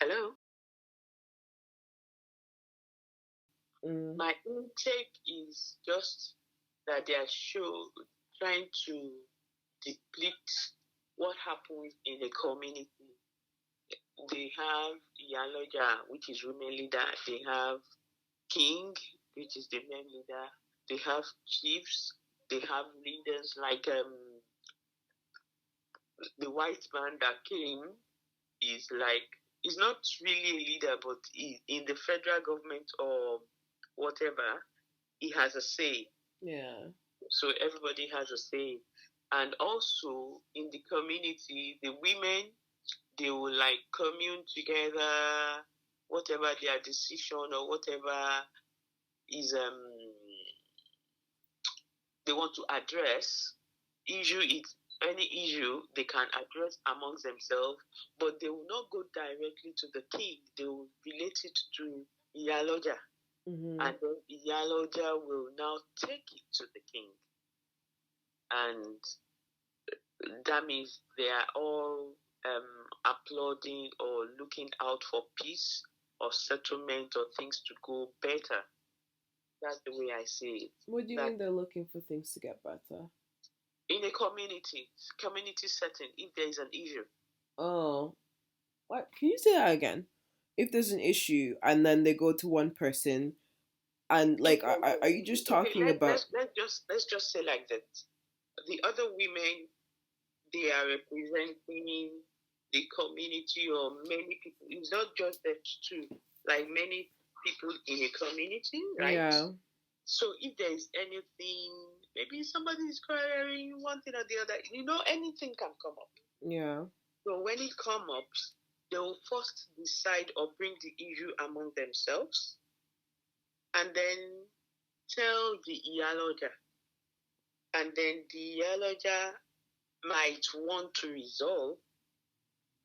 Hello. Mm. My intake is just that they are trying to depict what happens in the community. They have Yaloja, which is women leader. They have King, which is the men leader. They have chiefs. They have leaders like the white man that came is like he's not really a leader, but in the federal government or whatever, he has a say. Yeah. So everybody has a say. And also in the community, the women, they will like commune together, whatever their decision or whatever is they want to address. Any issue they can address amongst themselves, but they will not go directly to the king. They will relate it to Iyaloja, and then Iyaloja will now take it to the king, and that means they are all applauding or looking out for peace or settlement or things to go better. That's the way I see it. What do you mean they're looking for things to get better? In a community setting, if there is an issue. Oh, what? Can you say that again? If there's an issue and then they go to one person and like, are you just talking about? Let's just say like that. The other women, they are representing the community or many people. It's not just that two, like many people in a community, right? Yeah. So if there is anything, maybe somebody is quarreling one thing or the other, anything can come up. Yeah. So when it comes up, they will first decide or bring the issue among themselves and then tell the Iyaloja. And then the Iyaloja might want to resolve.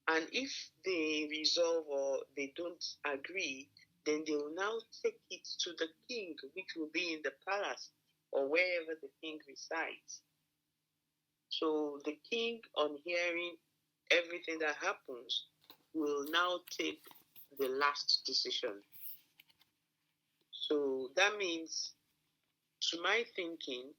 And if they resolve or they don't agree, then they will now take it to the king, which will be in the palace or wherever the king resides. So the king, on hearing everything that happens, will now take the last decision. So that means, to my thinking,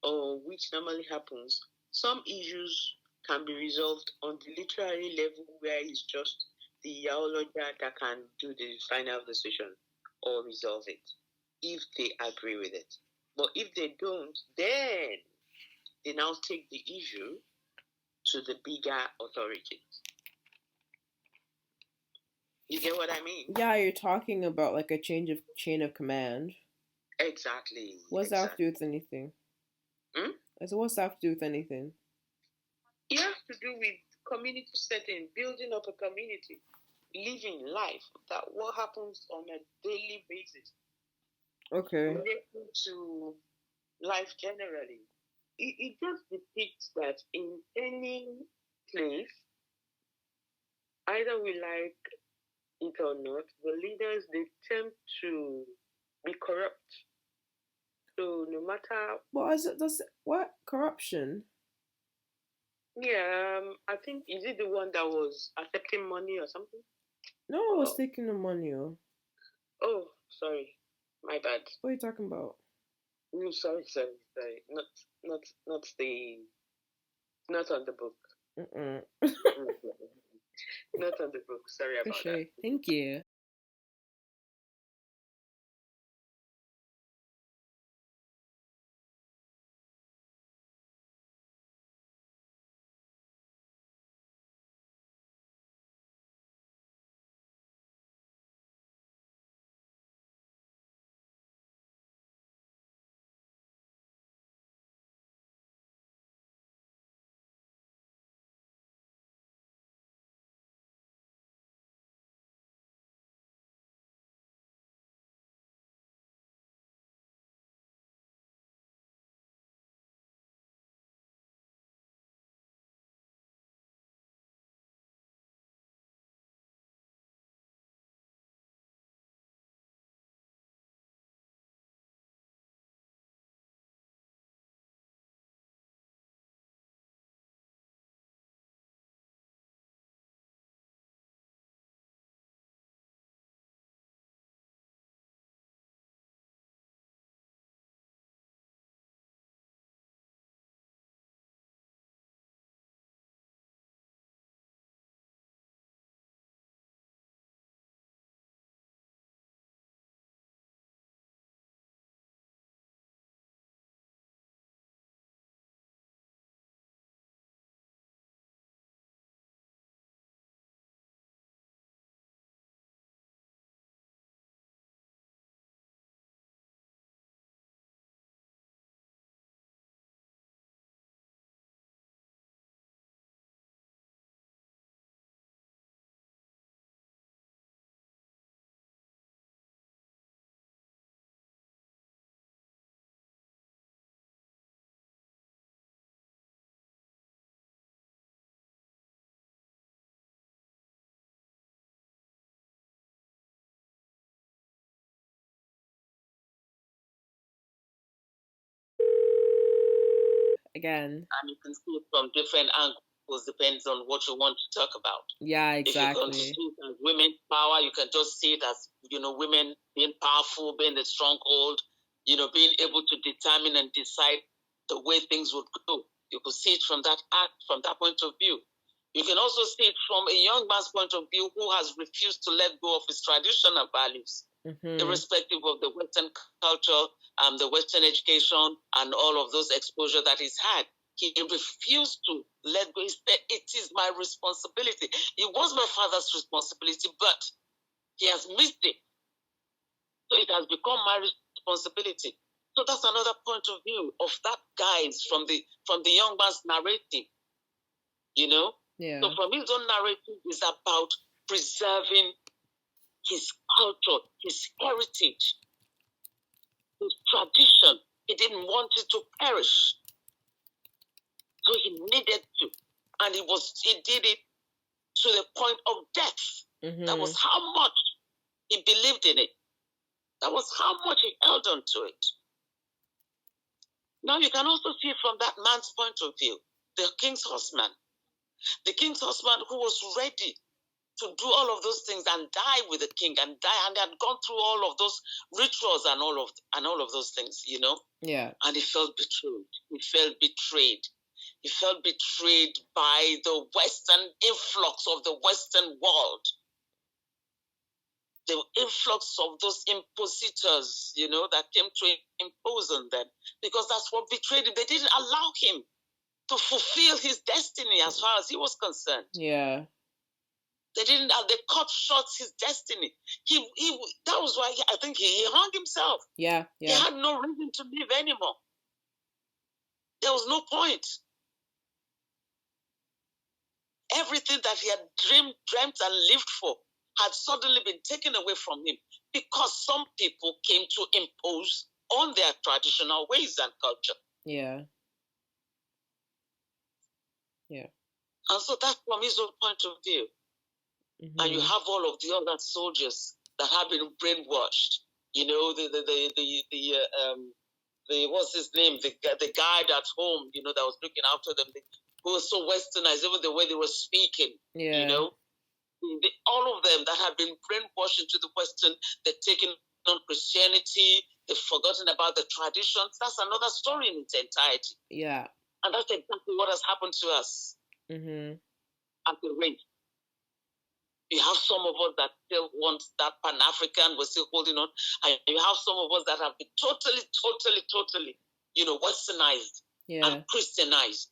or which normally happens, some issues can be resolved on the literary level where it's just the Yaologia that can do the final decision or resolve it if they agree with it. But if they don't, then they now take the issue to the bigger authorities. You get what I mean? Yeah, you're talking about like a change of chain of command. Exactly. What's that have to do with anything? Hmm? I said, what's that have to do with anything? It has to do with community setting, building up a community, living life. That what happens on a daily basis. Okay. Relating to life generally. It just depicts that in any place, either we like it or not, the leaders they tend to be corrupt. So no matter what is it? What corruption? Yeah, I think is it the one that was accepting money or something? No one was taking the money. Oh, sorry, my bad. What are you talking about? No, sorry. Not not on the book. Not on the book. Sorry about that. Thank you. again. And you can see it from different angles, depends on what you want to talk about. Yeah, exactly. If you're going to see it as women's power, you can just see it as, women being powerful, being the stronghold, being able to determine and decide the way things would go. You could see it from that point of view. You can also see it from a young man's point of view who has refused to let go of his traditional values, irrespective of the Western culture, the Western education, and all of those exposure that he's had. He refused to let go. He said, it is my responsibility. It was my father's responsibility, but he has missed it. So it has become my responsibility. So that's another point of view of that guys from the young man's narrative, Yeah. So from his own narrative is about preserving his culture, his heritage, his tradition. He didn't want it to perish. So he needed to. And he did it to the point of death. That was how much he believed in it. That was how much he held on to it. Now you can also see from that man's point of view, the king's horseman. The king's horseman who was ready to do all of those things and die with the king and had gone through all of those rituals and all of those things, Yeah. And he felt betrayed. He felt betrayed. He felt betrayed by the Western influx of the Western world. The influx of those impositors, that came to impose on them. Because that's what betrayed him. They didn't allow him to fulfill his destiny as far as he was concerned. Yeah. They cut short his destiny. That was why I think he hung himself. Yeah. He had no reason to live anymore. There was no point. Everything that he had dreamt and lived for had suddenly been taken away from him because some people came to impose on their traditional ways and culture. Yeah. Yeah. And so that's from his own point of view. And you have all of the other soldiers that have been brainwashed. What's his name? The guide at home, that was looking after them, who was so westernized, even the way they were speaking. Yeah. All of them that have been brainwashed into the Western, they're taking on Christianity, they've forgotten about the traditions. That's another story in its entirety. Yeah. And that's exactly what has happened to us as a race. You have some of us that still want that Pan-African, we're still holding on. And you have some of us that have been totally, westernized and Christianized.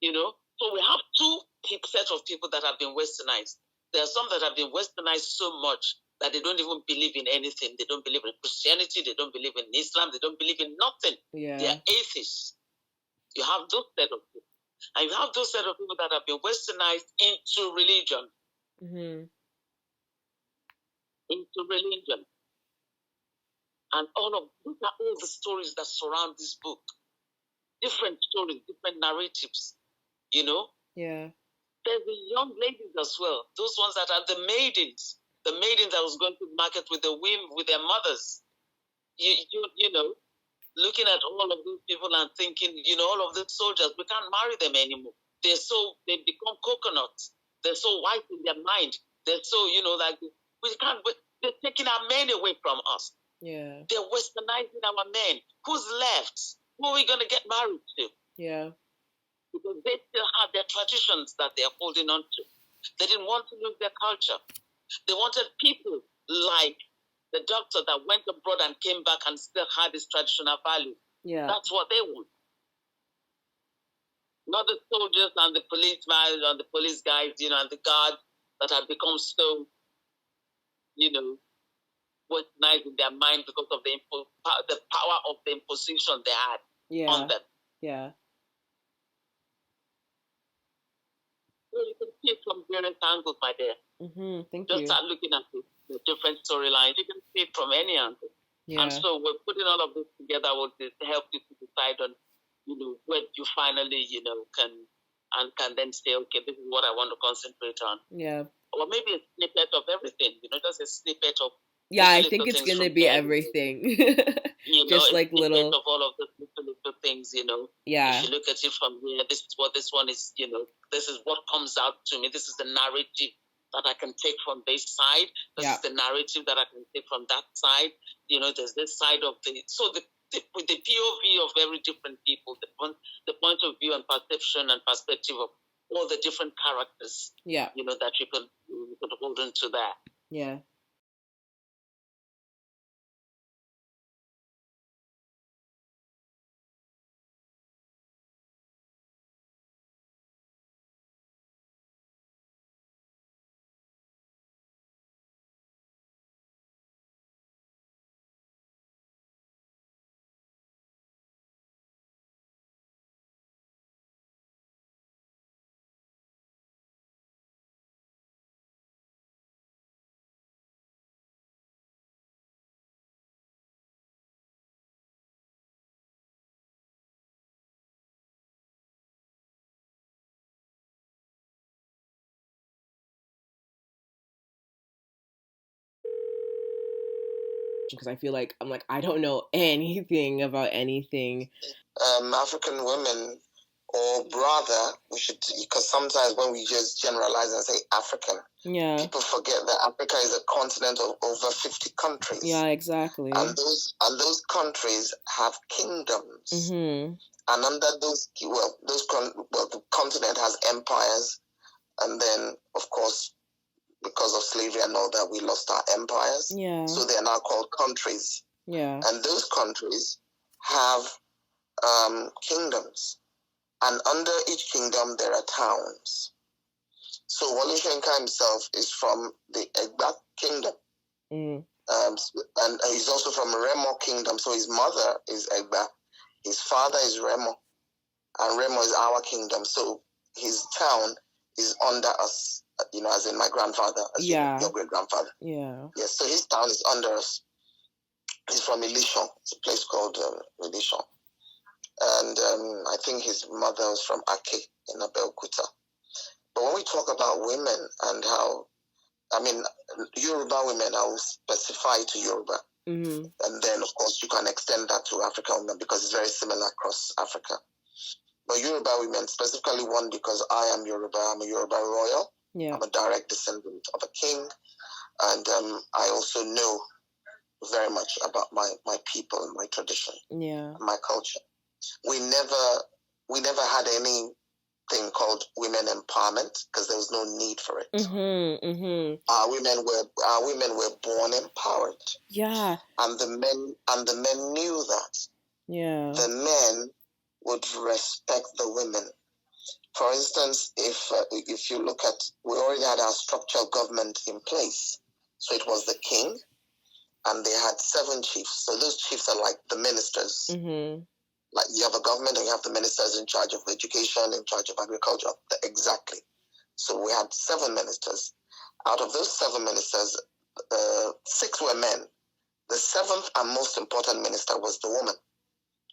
So we have two sets of people that have been westernized. There are some that have been westernized so much that they don't even believe in anything. They don't believe in Christianity. They don't believe in Islam. They don't believe in nothing. Yeah. They are atheists. You have those set of people. And you have those set of people that have been westernized into religion. Into religion. And these are all the stories that surround this book. Different stories, different narratives, Yeah. There's the young ladies as well. Those ones that are the maidens that was going to the market with the women, with their mothers. Looking at all of these people and thinking, all of the soldiers, we can't marry them anymore. They've become coconuts. They're so white in their mind. They're so, they're taking our men away from us. Yeah. They're westernizing our men. Who's left? Who are we going to get married to? Yeah. Because they still have their traditions that they're holding on to. They didn't want to lose their culture. They wanted people like the doctor that went abroad and came back and still had his traditional value. Yeah. That's what they want. Not the soldiers and the policemen and the police guys, and the guards that have become so, westernized in their mind because of the power of the imposition they had on them. Yeah. So you can see it from various angles, my dear. Thank you. Just start looking at the different storylines. You can see it from any angle. Yeah. And so we're putting all of this together with this to help you to decide on, when you finally, can then say, okay, this is what I want to concentrate on. Yeah. Or maybe a snippet of everything, just a snippet of. Yeah, I think it's going to be everything. Just like little. Of all of the little things, you know. Yeah. If you look at it from here, this is what this one is, you know, this is what comes out to me. This is the narrative that I can take from this side. This is the narrative that I can take from that side. You know, there's this side of with the POV of very different people, the point of view and perception and perspective of all the different characters. Yeah. You know, that you could hold into that. Yeah. Because I feel like I don't know anything about anything. African women, or rather, we should, because sometimes when we just generalize and say African, people forget that Africa is a continent of over 50 countries. Yeah, exactly. And those countries have kingdoms. Mm-hmm. And under the continent has empires, and then of course, because of slavery and all that, we lost our empires. Yeah. So they are now called countries. Yeah. And those countries have kingdoms. And under each kingdom, there are towns. So Wole Soyinka himself is from the Egba kingdom. Mm. And he's also from Remo kingdom. So his mother is Egba. His father is Remo. And Remo is our kingdom. So his town is under us. You know, as in my grandfather, as your great-grandfather. Yeah. Yes, so his town is under us. He's from Ilishon. It's a place called Ilishon. And I think his mother was from Ake in Abeokuta. But when we talk about women and how, I mean, Yoruba women, I will specify to Yoruba. Mm-hmm. And then, of course, you can extend that to African women because it's very similar across Africa. But Yoruba women, specifically one because I am Yoruba. I'm a Yoruba royal. Yeah. I'm a direct descendant of a king, and I also know very much about my people and my tradition, my culture. We never had anything called women empowerment because there was no need for it. Mm-hmm, mm-hmm. Our women were born empowered. Yeah. And the men knew that. Yeah. The men would respect the women. For instance, if you look at, we already had our structural government in place. So it was the king, and they had 7 chiefs. So those chiefs are like the ministers. Mm-hmm. Like you have a government and you have the ministers in charge of education, in charge of agriculture. Exactly. So we had 7 ministers. Out of those 7 ministers, 6 were men. The 7th and most important minister was the woman.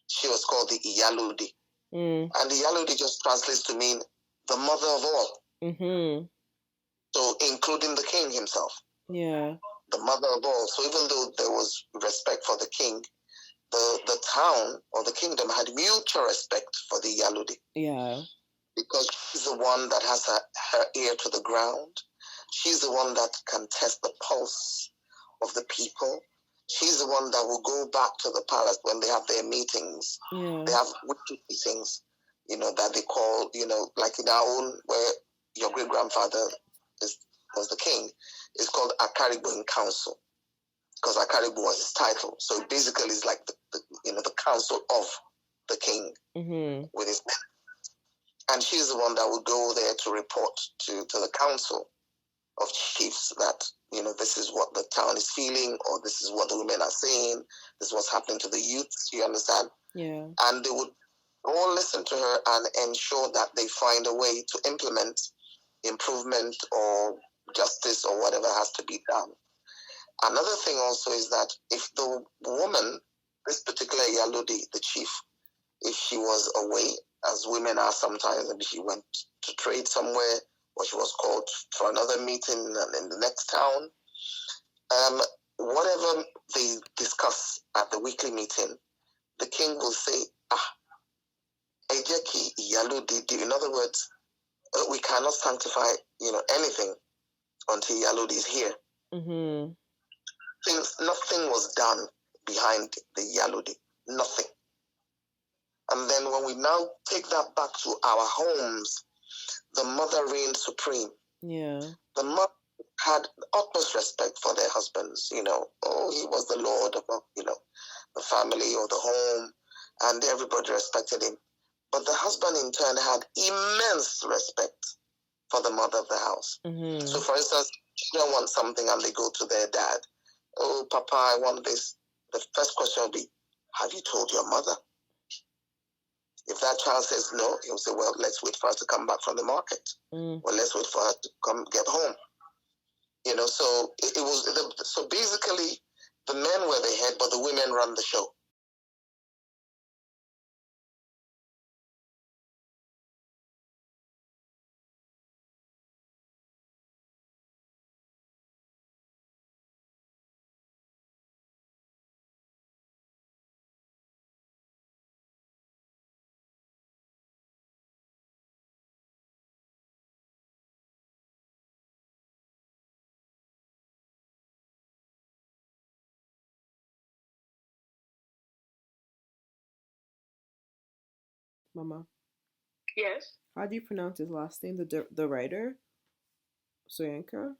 She was called the Iyalode. Mm. And the Iyalode just translates to mean the mother of all. Mm-hmm. So including the king himself. Yeah. The mother of all. So even though there was respect for the king, the town or the kingdom had mutual respect for the Iyalode. Yeah. Because she's the one that has her ear to the ground. She's the one that can test the pulse of the people. She's the one that will go back to the palace when they have their meetings. Yeah. They have weekly meetings, that they call, like in our own, where your great-grandfather was the king, it's called Akarigbo in council, because Akarigbo was his title. So basically it's like the council of the king with his men. And she's the one that would go there to report to the council of chiefs that, this is what the town is feeling, or this is what the women are saying, this is what's happening to the youth, you understand? Yeah. And they would all listen to her and ensure that they find a way to implement improvement or justice or whatever has to be done. Another thing also is that if the woman, this particular Iyalode, the chief, if she was away, as women are sometimes, maybe she went to trade somewhere, or she was called for another meeting in the next town, whatever they discuss at the weekly meeting, the king will say, Ejeki Iyalo Didi. In other words, we cannot sanctify, anything until Iyalo is here. Mm-hmm. Nothing was done behind the Iyalo. Nothing. And then when we now take that back to our homes, the mother reigned supreme. Yeah. The mother had utmost respect for their husbands. He was the lord of, the family or the home, and everybody respected him. But the husband in turn had immense respect for the mother of the house. Mm-hmm. So, for instance, children want something and they go to their dad. Oh, Papa, I want this. The first question will be, have you told your mother? If that child says no, he'll say, well, let's wait for her to come back from the market. Well, let's wait for her to come get home. So it was, so basically the men were the head, but the women run the show. Mama. Yes. How do you pronounce his last name? The writer? Soyinka?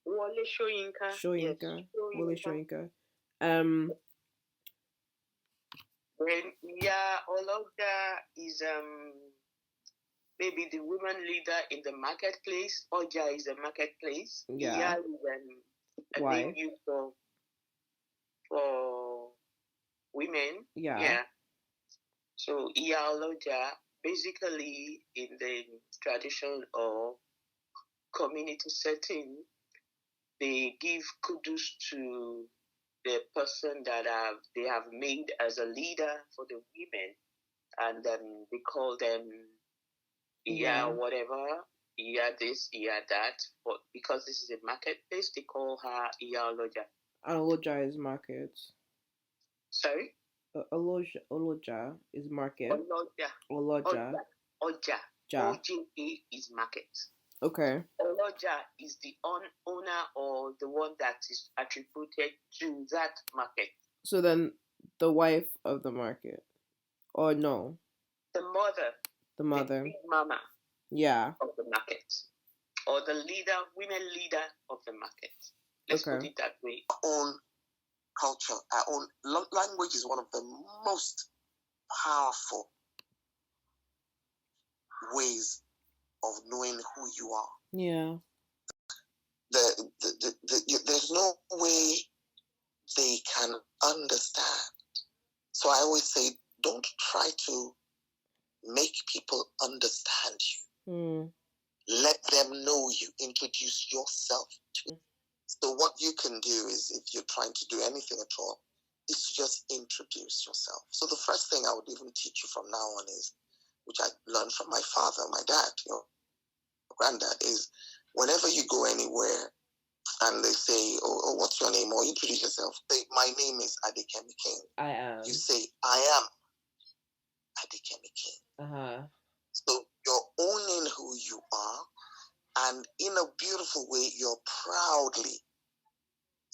Wole Soyinka. Soyinka. Yes. Wole Soyinka. Ologa is maybe the women leader in the marketplace. Oja is the marketplace. Yeah. Iya is Why? a name used for women. Yeah. So Iya Oloja, basically in the tradition or community setting, they give kudos to the person that they have made as a leader for the women, and they call them whatever, this, that. But because this is a marketplace, they call her Oloja. And Oloja is market. Sorry? Oloja is market. Oja. Ja. OJA is market. Okay. Oloja is the owner or the one that is attributed to that market. So then the wife of the market. Or no? The mother. The mother. The big mama. Yeah. Of the market. Or the women leader of the market. Let's put it that way. Our own culture, our own language is one of the most powerful ways of knowing who you are. Yeah. There's no way they can understand. So I always say, don't try to make people understand you. Let them know you. Introduce yourself to them. So what you can do is, if you're trying to do anything at all, is to just introduce yourself. So the first thing I would even teach you from now on is, which I learned from my father, my dad, your granddad, is whenever you go anywhere and they say, oh, what's your name? Or introduce yourself. Say, my name is Kemi King. I am. You say, I am Kemi King. So you're owning who you are, and in a beautiful way, you're proudly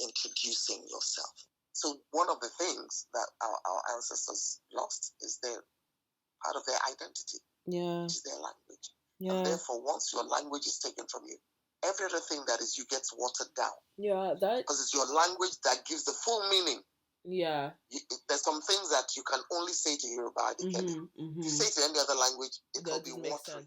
introducing yourself. So one of the things that our ancestors lost is part of their identity. Yeah. Which is their language. Yeah. And therefore, once your language is taken from you, every other thing that is you gets watered down. Yeah, because it's your language that gives the full meaning. Yeah. There's some things that you can only say to Yoruba. If you say to any other language, it will be watery.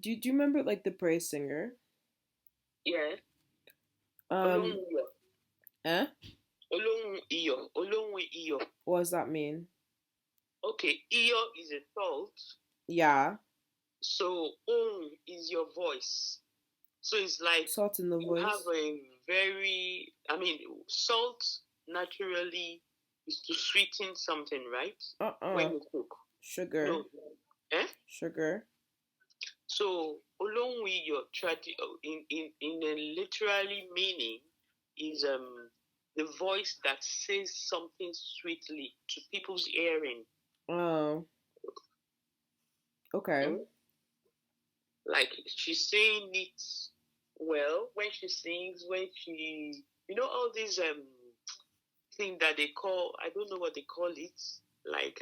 Do you remember like the praise singer? Yeah. Um, eh? Olóhùn iyọ̀. What does that mean? Okay, iyọ̀ is a salt. Yeah. So is your voice. So it's like salt in the you voice. have a very, salt naturally is to sweeten something, right? When you cook. Sugar. No. Sugar. So olóhùn iyọ̀ in a literally meaning is the voice that says something sweetly to people's hearing. Oh. Okay. Like she's saying it well when she sings, when she, all these thing that they call, I don't know what they call it, like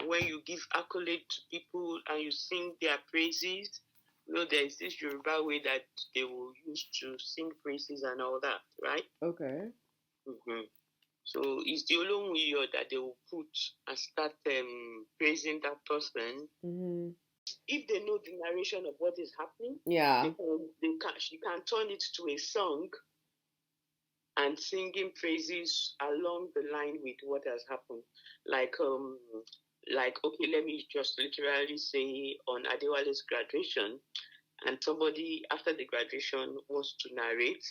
when you give accolade to people and you sing their praises. There's this Yoruba way that they will use to sing praises and all that, right? Okay. So it's the olóhùn iyọ̀ that they will put and start praising that person. If they know the narration of what is happening, she can turn it to a song and singing praises along the line with what has happened. Like okay, let me just literally say on Adewale's graduation, and somebody after the graduation wants to narrate,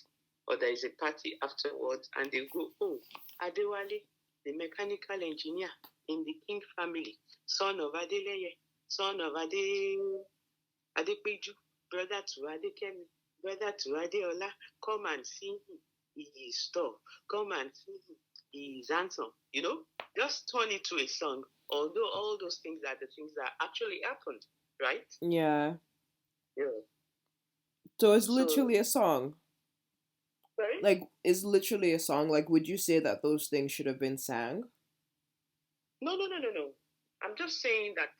or there is a party afterwards, and they go, oh, Adewale, the mechanical engineer in the King family, son of Adeleye, son of Adepeju, brother to Adekemi, brother to Adeola, come and see him. He is tall. Come and see him. He is handsome. Just turn it to a song. Although all those things are the things that actually happened, right? Yeah. Yeah. So it's literally a song. Sorry? Like, it's literally a song. Like, would you say that those things should have been sang? No. I'm just saying that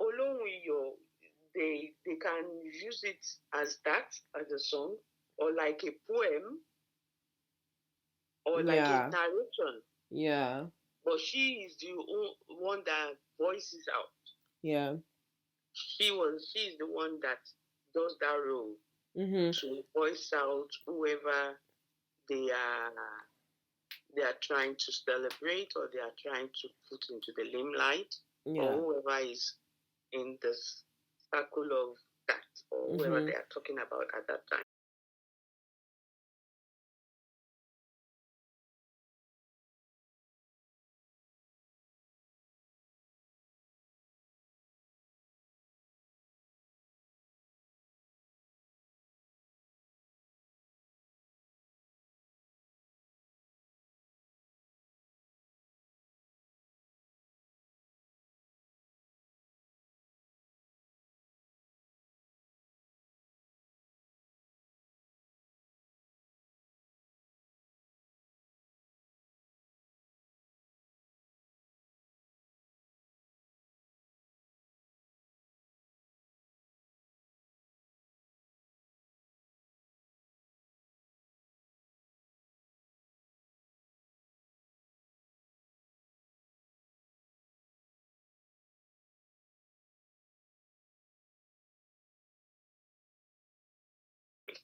olóhùn iyọ̀, they can use it as that, as a song, or like a poem, or like a narration. Yeah. But she is the one that voices out. Yeah. She is the one that does that role to voice out whoever they are trying to celebrate, or they are trying to put into the limelight, or whoever is in the circle of that, or whoever they are talking about at that time.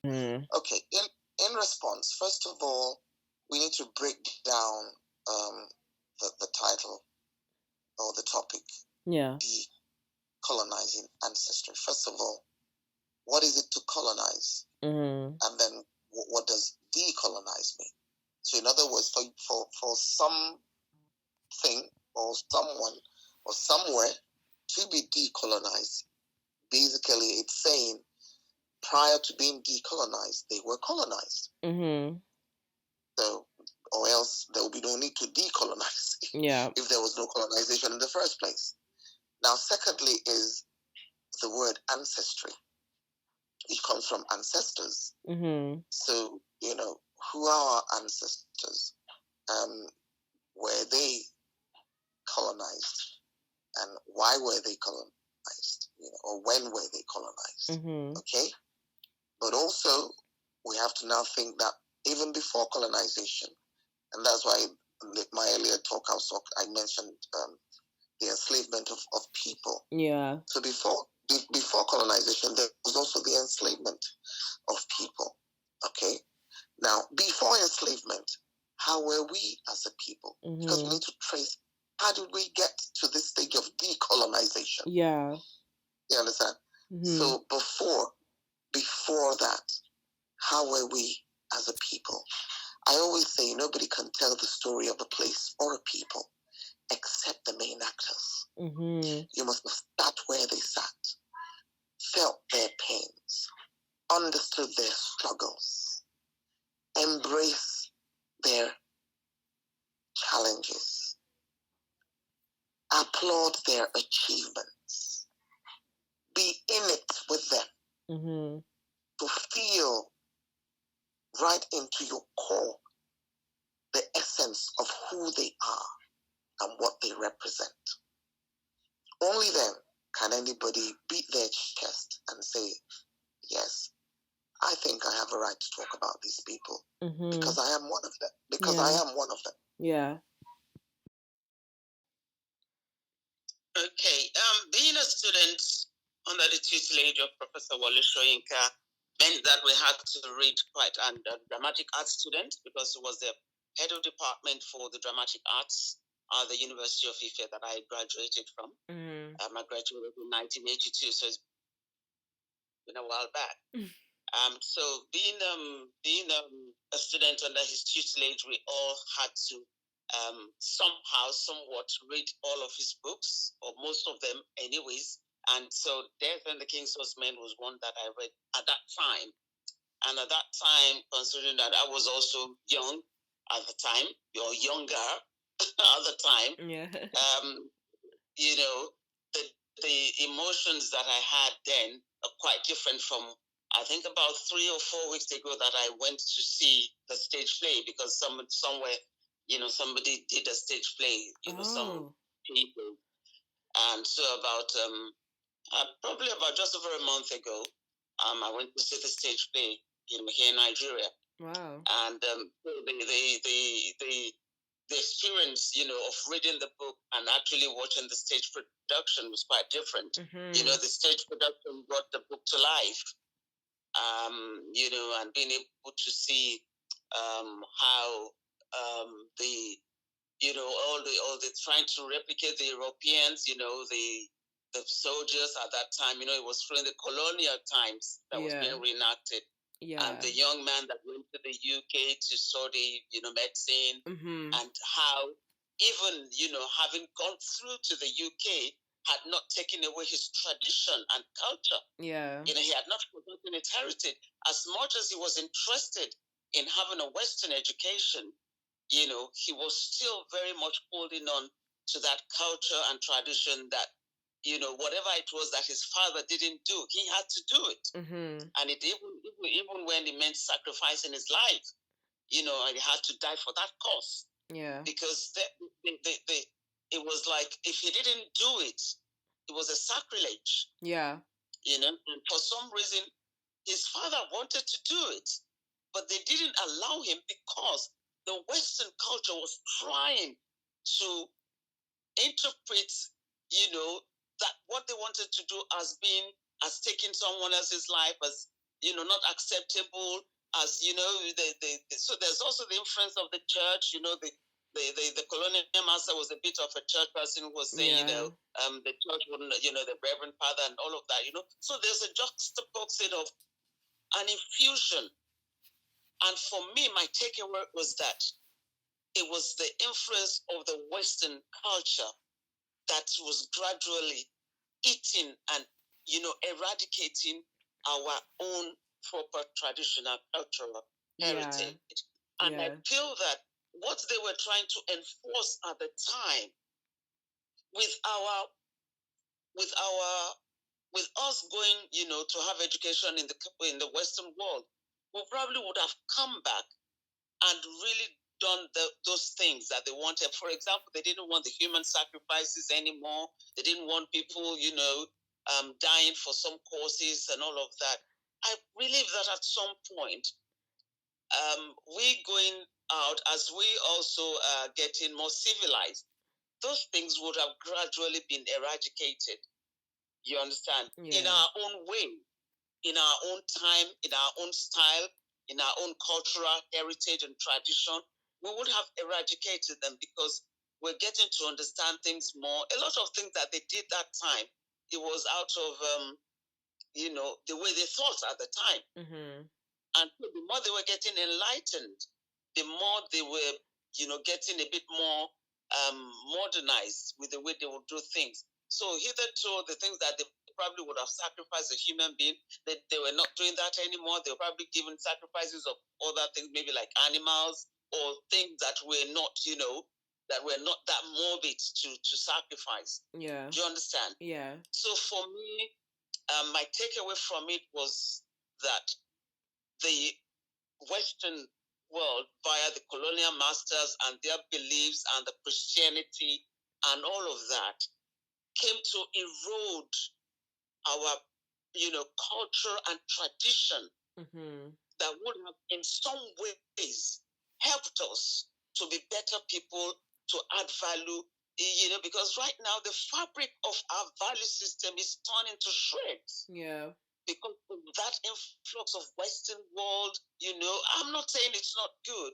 Okay, in response, first of all, we need to break down the title or the topic. Yeah. Decolonizing ancestry. First of all, what is it to colonize? And then what does decolonize mean? So in other words, for something or someone or somewhere to be decolonized, basically it's saying prior to being decolonized, they were colonized. So, or else there will be no need to decolonize if there was no colonization in the first place. Now, secondly is the word ancestry. It comes from ancestors. So, who are our ancestors? Were they colonized? And why were they colonized? Or when were they colonized? Okay? But also, we have to now think that even before colonization, and that's why in my earlier talk I mentioned the enslavement of people. Yeah. So before before colonization, there was also the enslavement of people. Okay? Now, before enslavement, how were we as a people? Because we need to trace, how did we get to this stage of decolonization? Yeah. You understand? So before that, how were we as a people? I always say nobody can tell the story of a place or a people except the main actors. You must start where they sat, felt their pains, understood their struggles, embrace their challenges, applaud their achievements, be in it with them, to feel right into your core the essence of who they are and what they represent. Only then can anybody beat their chest and say, yes, I think I have a right to talk about these people because I am one of them. Because I am one of them. Yeah. Okay. Being a student under the tutelage of Professor Wale Soyinka meant that we had to read quite a dramatic arts student because he was the head of department for the dramatic arts at the University of Ife that I graduated from. I graduated in 1982, so it's been a while back. So being a student under his tutelage, we all had to somewhat read all of his books, or most of them anyways. And so Death and the King's Horseman was one that I read at that time. And at that time, considering that I was also young at the time, or younger at the time, you know, the emotions that I had then are quite different from, I think about 3 or 4 weeks ago that I went to see the stage play because somewhere, you know, somebody did a stage play, you know, some people. And so probably about just over a month ago, I went to see the stage play, you know, here in Nigeria. Wow. And the experience, you know, of reading the book and actually watching the stage production was quite different. You know, the stage production brought the book to life. You know, and being able to see how the, you know, all the trying to replicate the Europeans, you know, the soldiers at that time, you know, it was during the colonial times that was being reenacted. And the young man that went to the UK to study, you know, medicine, and how even, you know, having gone through to the UK had not taken away his tradition and culture. Yeah. You know, he had not forgotten his heritage. As much as he was interested in having a Western education, you know, he was still very much holding on to that culture and tradition that, you know, whatever it was that his father didn't do, he had to do it. And it even when it meant sacrificing his life, you know, and he had to die for that cause. Yeah. Because it was like, if he didn't do it, it was a sacrilege. Yeah. You know, and for some reason, his father wanted to do it, but they didn't allow him because the Western culture was trying to interpret, you know, that what they wanted to do as taking someone else's life as, you know, not acceptable, as, you know, so there's also the influence of the church. You know, the colonial master was a bit of a church person who was saying, you know, the church wouldn't, you know, the Reverend Father and all of that, you know. So there's a juxtaposition of an infusion. And for me, my takeaway was that it was the influence of the Western culture that was gradually eating and, you know, eradicating our own proper traditional cultural heritage. And I feel that what they were trying to enforce at the time with us going, you know, to have education in the Western world, we probably would have come back and really done those things that they wanted. For example, they didn't want the human sacrifices anymore. They didn't want people, you know, dying for some causes and all of that. I believe that at some point, we going out as we also getting more civilized, those things would have gradually been eradicated. You understand? Yeah. In our own way, in our own time, in our own style, in our own cultural heritage and tradition, we would have eradicated them because we're getting to understand things more. A lot of things that they did that time, it was out of, the way they thought at the time. Mm-hmm. And the more they were getting enlightened, the more they were, getting a bit more modernized with the way they would do things. So hitherto, the things that they probably would have sacrificed a human being, they were not doing that anymore. They were probably giving sacrifices of other things, maybe like animals or things that were not, that were not that morbid to sacrifice. Yeah. Do you understand? Yeah. So for me, my takeaway from it was that the Western world, via the colonial masters and their beliefs and the Christianity and all of that, came to erode our, culture and tradition that would have, in some ways, helped us to be better people, to add value, because right now the fabric of our value system is torn into shreds. Yeah. Because of that influx of Western world, I'm not saying it's not good.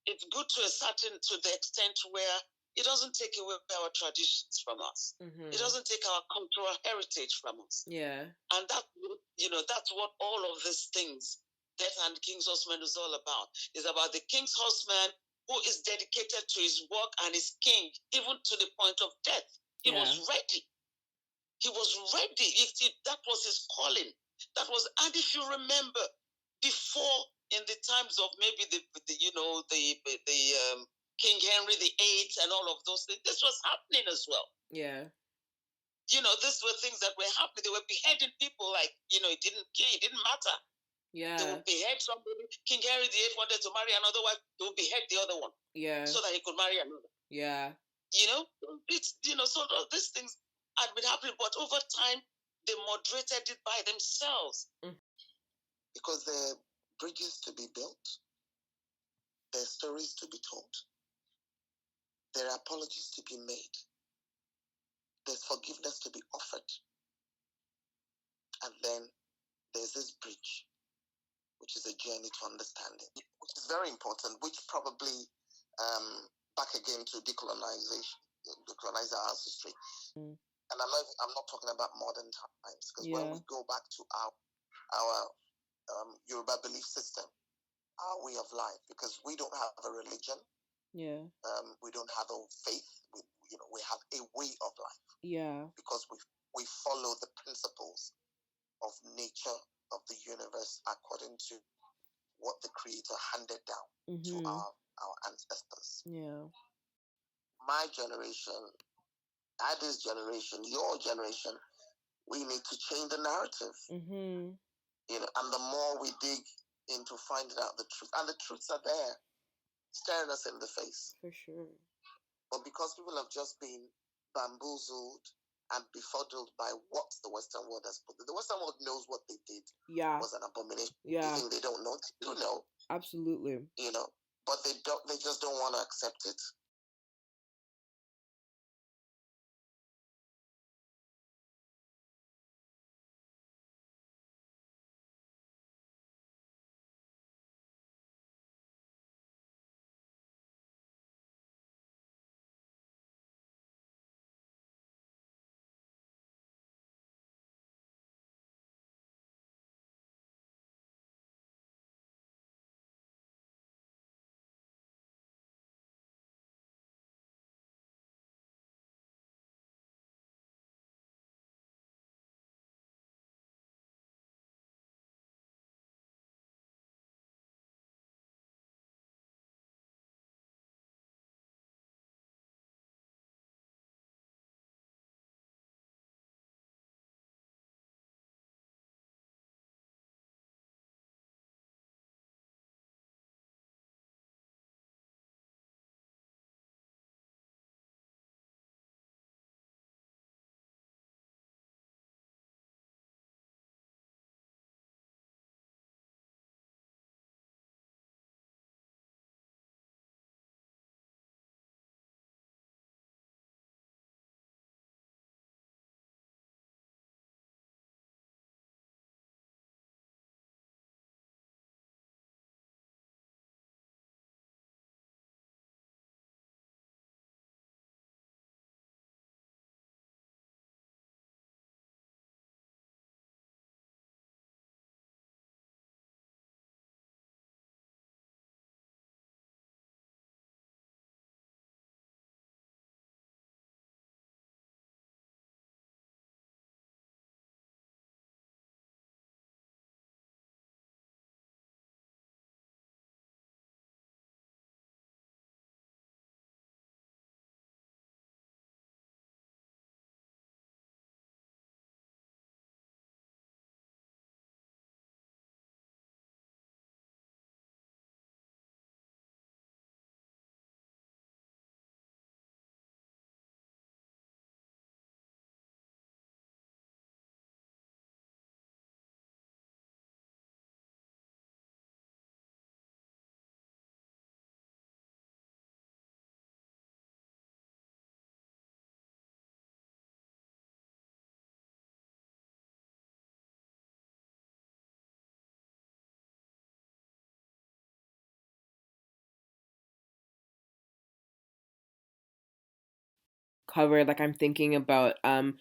It's good to the extent where it doesn't take away our traditions from us. It doesn't take our cultural heritage from us. Yeah. And that's what all of these things, Death and the King's Horseman, is all about. It's about the King's Horseman who is dedicated to his work and his king, even to the point of death. He was ready. He was ready. That was his calling. And if you remember, before, in the times of maybe the King Henry VIII and all of those things, this was happening as well. Yeah. These were things that were happening. They were beheading people like, it didn't matter. Yeah. They would behead somebody. King Henry VIII wanted to marry another wife. They would behead the other one. Yeah. So that he could marry another. Yeah. So these things had been happening, but over time, they moderated it by themselves. Because there are bridges to be built, there are stories to be told, there are apologies to be made, there's forgiveness to be offered, and then there's this bridge, which is a journey to understanding, which is very important, which probably, back again to decolonize our ancestry. And I'm not talking about modern times, because when we go back to our Yoruba belief system, our way of life, because we don't have a religion. Yeah. We don't have a faith. We have a way of life. Yeah. Because we follow the principles of nature, of the universe, according to what the Creator handed down to our ancestors. Yeah. My generation, Adi's generation, your generation, we need to change the narrative. And the more we dig into finding out the truth, and the truths are there, staring us in the face. For sure. But because people have just been bamboozled and befuddled by what the Western world has put, the Western world knows what they did was an abomination. Yeah. You think they don't know? They do know. Absolutely. But they just don't want to accept it. covered, like I'm thinking about the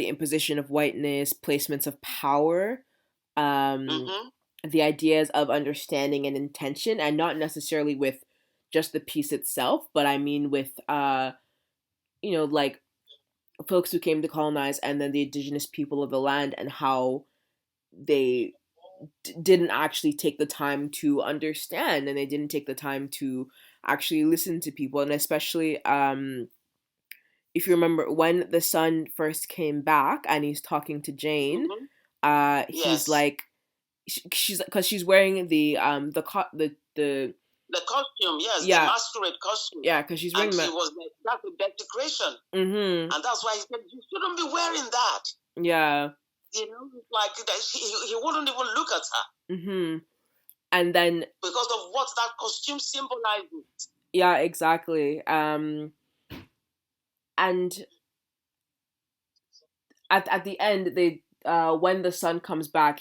imposition of whiteness, placements of power, Mm-hmm. the ideas of understanding and intention, and not necessarily with just the piece itself, but I mean with like folks who came to colonize and then the indigenous people of the land, and how they didn't actually take the time to understand, and they didn't take the time to actually listen to people. And especially if you remember when the son first came back and he's talking to Jane, he's Yes. like, she's because she's wearing The costume, yes, the yeah, masquerade costume. yeah, because she's And wearing she was like, that's a desecration. mm-hmm. And that's why he said, you shouldn't be wearing that. Yeah. Like that, he wouldn't even look at her. Mm-hmm. And then because of what that costume symbolizes. Yeah, exactly. And at the end, they when the son comes back,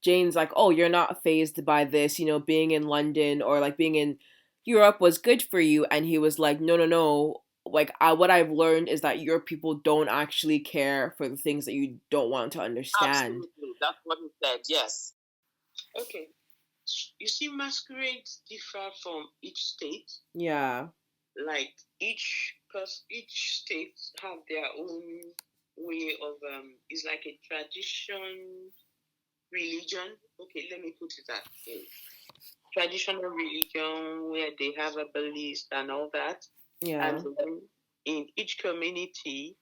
Jane's like, "Oh, you're not fazed by this, being in London or like being in Europe was good for you." And he was like, "No, no, no. Like, what I've learned is that your people don't actually care for the things that you don't want to understand." Absolutely, that's what he said. Yes. Okay. You see, masquerades differ from each state. Yeah. Like each state have their own way of it's like a tradition, religion. Okay, let me put it that way. Traditional religion where they have a belief and all that. Yeah. And then in each community,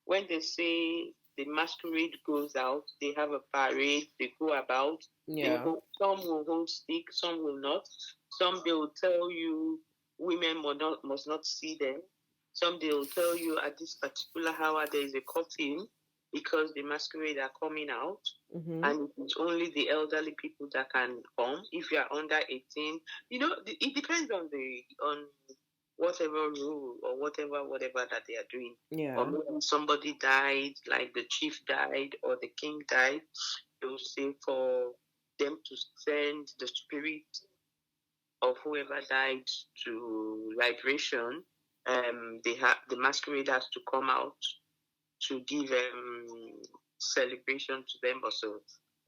when they say the masquerade goes out, they have a parade, they go about. Yeah. Some will hold stick, some will not. Some they will tell you women must not see them. Some they will tell you at this particular hour there is a curtain because the masquerade are coming out. Mm-hmm. And it's only the elderly people that can come. If you are under 18, it depends on whatever rule or whatever that they are doing. Yeah. Or maybe somebody died, like the chief died or the king died. They will say for them to send the spirit of whoever died to liberation. The masquerade has to come out to give celebration to them also,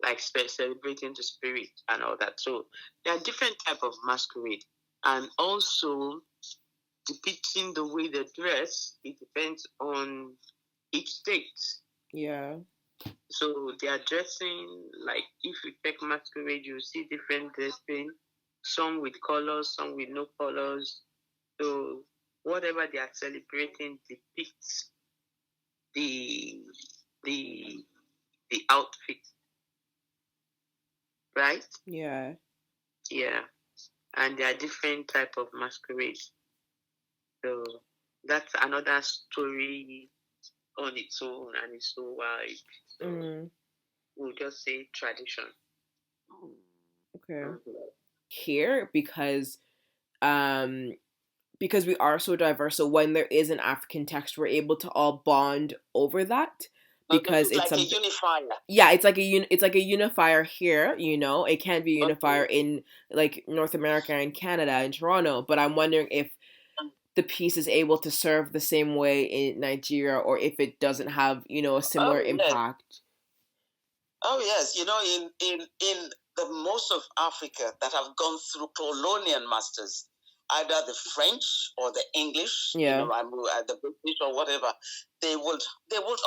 like celebrating the spirit and all that. So there are different type of masquerade, and also depicting the way they dress. It depends on each state. Yeah. So they are dressing, like if you take masquerade, you see different dressing, some with colors, some with no colors. So whatever they are celebrating depicts the outfit, right? Yeah. Yeah. And there are different type of masquerades. So that's another story on its own, and it's so wide. So we'll just say tradition. Okay. Here, because we are so diverse, so when there is an African text, we're able to all bond over that, because it's like a unifier. Yeah, it's like a unifier here. It can't be a unifier in like North America and Canada and Toronto. But I'm wondering if the piece is able to serve the same way in Nigeria, or if it doesn't have a similar impact. Oh yes, in the most of Africa that have gone through colonial masters, either the French or the English, the British or whatever, they would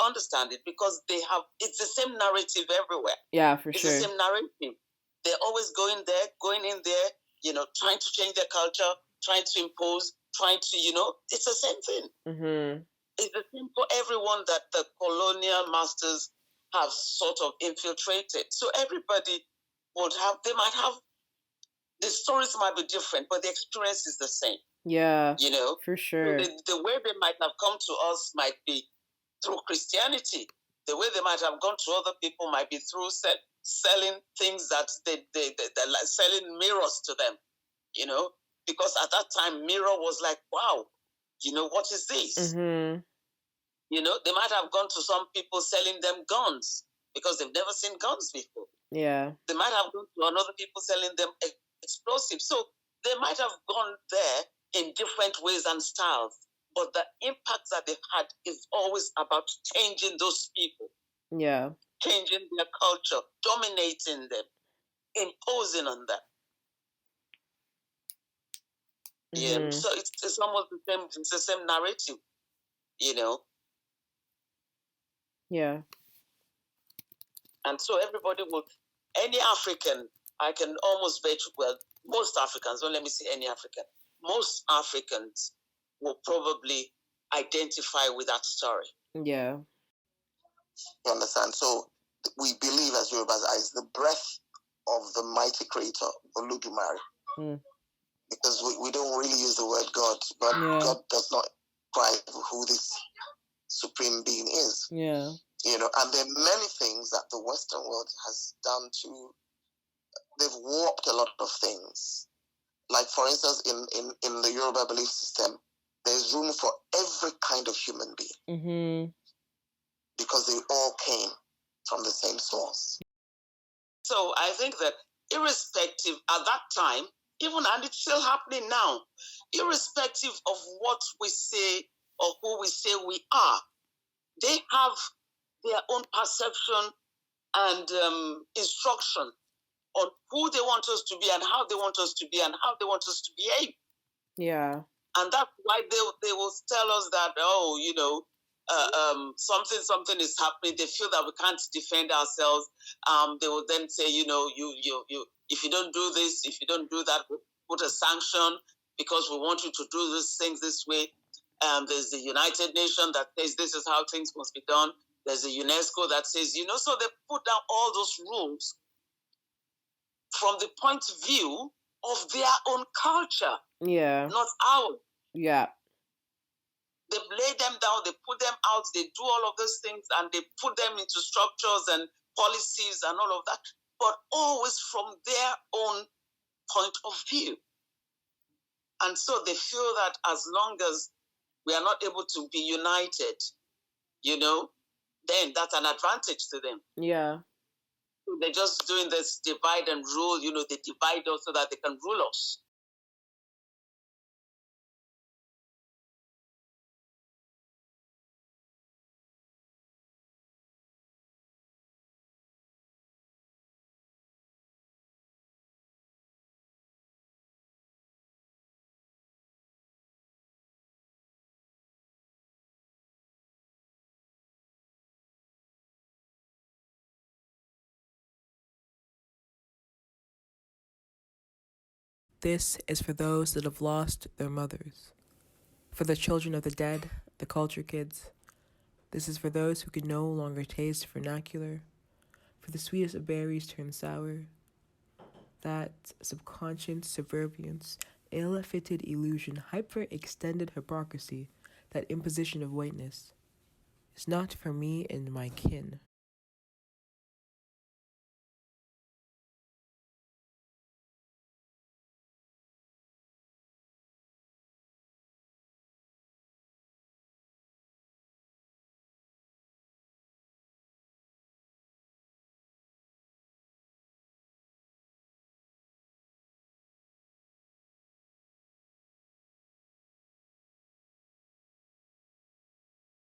understand it, because it's the same narrative everywhere. Yeah, for sure. It's the same narrative. They're always going in there, trying to change their culture, trying to impose, trying to, it's the same thing. Mm-hmm. It's the same for everyone that the colonial masters have sort of infiltrated. So everybody they might have, the stories might be different, but the experience is the same. Yeah, for sure. The way they might have come to us might be through Christianity. The way they might have gone to other people might be through selling things that they're like selling mirrors to them, because at that time mirror was like, wow, what is this? Mm-hmm. They might have gone to some people selling them guns because they've never seen guns before. Yeah. They might have gone to another people selling them explosives. So they might have gone there in different ways and styles. but the impact that they've had is always about changing those people. Yeah. Changing their culture, dominating them, imposing on them. Yeah, so it's almost the same. It's the same narrative, you know. Yeah. And so everybody will, any African, I can almost bet you, well, most Africans, don't let me say any African, most Africans will probably identify with that story. Yeah. You understand? So we believe as Yorubas as the breath of the mighty creator, Oludumare. Because we don't really use the word God, but God does not describe who this supreme being is. Yeah. You know, and there are many things that the Western world has done they've warped a lot of things. Like, for instance, in the Yoruba belief system, there's room for every kind of human being. Because they all came from the same source. So I think that irrespective at that time, even, and it's still happening now, irrespective of what we say or who we say we are, they have their own perception and instruction on who they want us to be and how they want us to be and how they want us to behave. Yeah. And that's why they will tell us that, oh, you know, something is happening. They feel that we can't defend ourselves. They will then say, you know, you if you don't do this, if you don't do that, we'll put a sanction because we want you to do these things this way. There's the United Nations that says this is how things must be done. There's the UNESCO that says, you know, so they put down all those rules from the point of view of their own culture. Yeah. Not ours. Yeah. They lay them down, they put them out, they do all of those things, and they put them into structures and policies and all of that, but always from their own point of view. And so they feel that as long as we are not able to be united, you know, then that's an advantage to them. Yeah. They're just doing this divide and rule, you know, they divide us so that they can rule us. This is for those that have lost their mothers, for the children of the dead, the culture kids. This is for those who can no longer taste vernacular, for the sweetest of berries turned sour. That subconscious subservience, ill-fitted illusion, hyper-extended hypocrisy, that imposition of whiteness, is not for me and my kin.